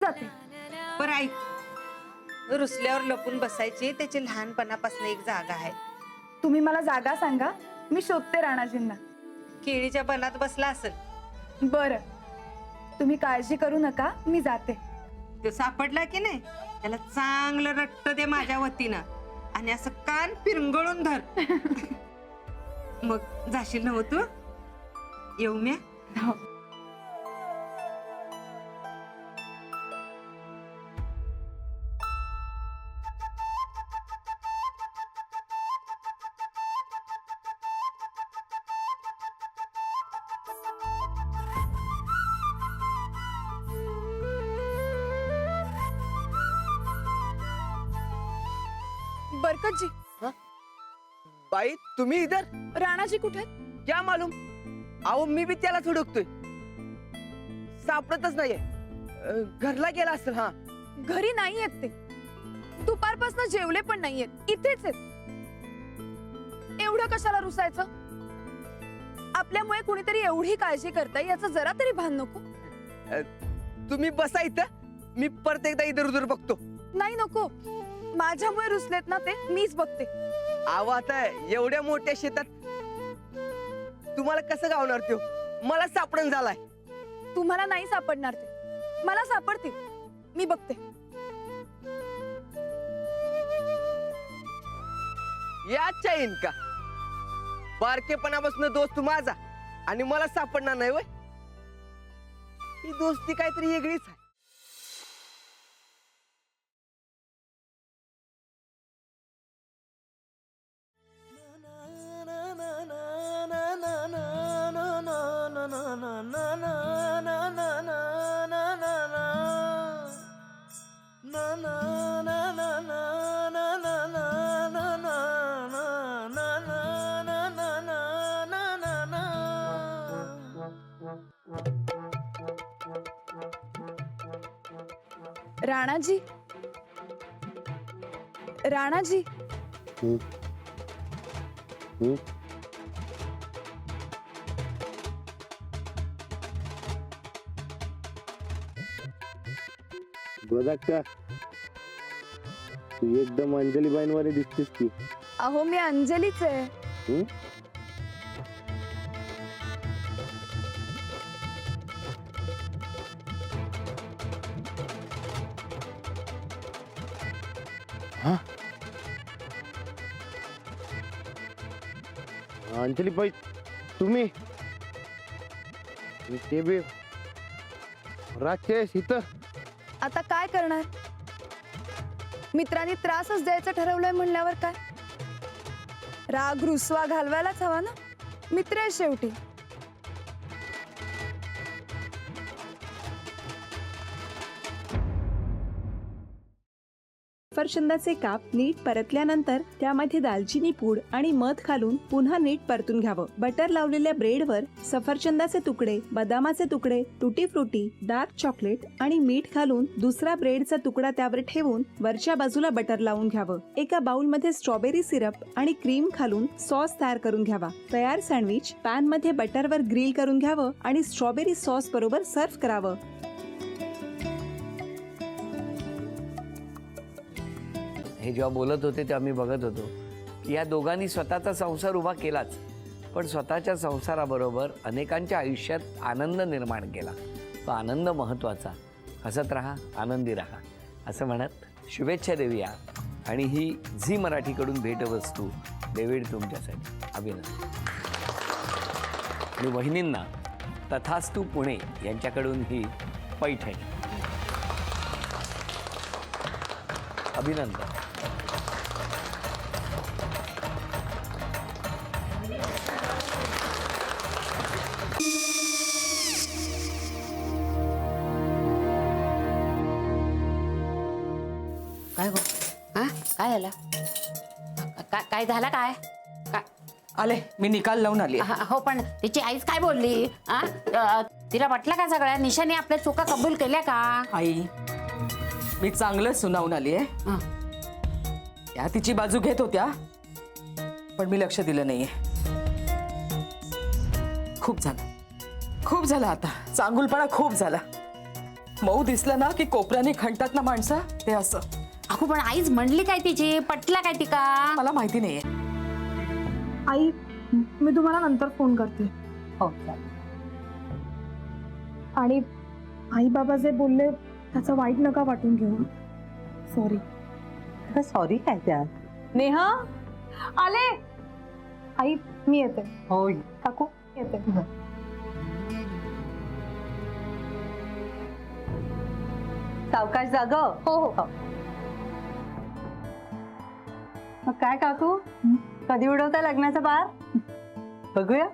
जाते. बरं ऐक, रुसल्यावर लपून बसायची त्याची लहानपणापासून एक जागा आहे. तुम्ही मला जागा सांगा, मी शोधते राणाजींना. केळीच्या बनात बसला असेल. बरं, तुम्ही काळजी करू नका, मी जाते. तो सापडला की नाही त्याला चांगलं रट्ट दे माझ्या वतीनं आणि असं कान पिरंगळून धर. मग जाशील ना हो तू. येऊ म्या. हो. बरकत जी. बाई तुम्ही इधर? राणाजी कुठे? क्या मालूम. अहो मी बी त्याला हुडकतोय, सापडतच नाहीये. घरला गेला असेल. हा घरी नाही येत ते. दुपारपासून जेवले पण नाहीयेत, इथेच आहेत. एवढं कशाला रुसायचं? आपल्यामुळे कुणीतरी एवढी काळजी करताय याचं जरा तरी भान नको? तुम्ही बसा इथं, मी परत एकदा इधर उधर बघतो. नाही नको, माझ्यामुळे रुसलेत ना ते, मीच बघते. अहो आता एवढ्या मोठ्या शेतात तुम्हाला कसं गावणार त्यो? मला सापडण झालाय. तुम्हाला नाही सापडणार ते, मला सापडतील. मी बघते. याच्या येईन का? बारकेपणापासून दोस्त माझा आणि मला सापडणार नाही वय? ही दोस्ती काहीतरी वेगळीच आहे. राणाजी, राणाजी. बघा का, तू एकदम अंजली बाईंवारी दिसतेस की. अहो मी अंजलीच आहे. हा, अंजली बाई तुम्ही? ते बी राजेश इथं? आता काय करणार? मित्रांनी त्रासच द्यायचं ठरवलंय म्हणल्यावर काय? राग रुसवा घालवायलाच हवा ना, मित्र आहे शेवटी. सफरचंदाचे काप नीट परतल्यानंतर त्यामध्ये दालचिनी पूड आणि मध घालून पुन्हा नीट परतून घ्यावं. बटर लावलेल्या ब्रेडवर सफरचंदाचे तुकडे, बदामाचे तुकडे, टुटी फ्रुटी, डार्क चॉकलेट आणि मीठ घालून दुसरा ब्रेडचा तुकडा त्यावर ठेवून वरच्या बाजूला बटर लावून घ्यावं. एका बाउलमध्ये स्ट्रॉबेरी सिरप आणि क्रीम घालून सॉस तयार करून घ्यावा. तयार सँडविच पॅन मध्ये बटरवर ग्रिल करून घ्यावं आणि स्ट्रॉबेरी सॉस बरोबर सर्व्ह करावं. हे जेव्हा बोलत होते तेव्हा मी बघत होतो की या दोघांनी स्वतःचा संसार उभा केलाच, पण स्वतःच्या संसाराबरोबर अनेकांच्या आयुष्यात आनंद निर्माण केला. तो आनंद महत्त्वाचा. हसत राहा, आनंदी राहा असं म्हणत शुभेच्छा देऊया. आणि ही झी मराठीकडून भेटवस्तू डेव्हिड तुमच्यासाठी. अभिनंदन. आणि वहिनींना तथास्तू पुणे यांच्याकडून ही पैठणी. अभिनंदन. काय गो? हा काय झालं? काय झालं? काय काय आले, मी निकाल लावून आली. हो, पण तिची आईच काय बोलली? तिला वाटलं का सगळ्या निशाने आपल्या चुका कबूल केल्या का? आई, मी चांगलं सुनावून आली आहे. त्या तिची बाजू घेत होत्या, पण मी लक्ष दिलं नाहीये. खूप झालं, खूप झालं. आता चांगुलपणा खूप झाला. मऊ दिसलं ना की कोपऱ्याने खणतात ना माणसं, ते असं. अहो पण आईच म्हणली काय तिची, पटला काय तिका? मला माहिती नाहीये. आई मी तुम्हाला नंतर फोन करते. हो, आणि आई बाबा जे बोलले त्याचं वाईट नका वाटून घेऊ. सॉरी. सॉरी काय त्या? नेहा आले. आई मी येते. हो काकू येते. सावकाश जाग. हो हो. मग काय काकू, कधी उडवता लग्नाचा बार? बघूया.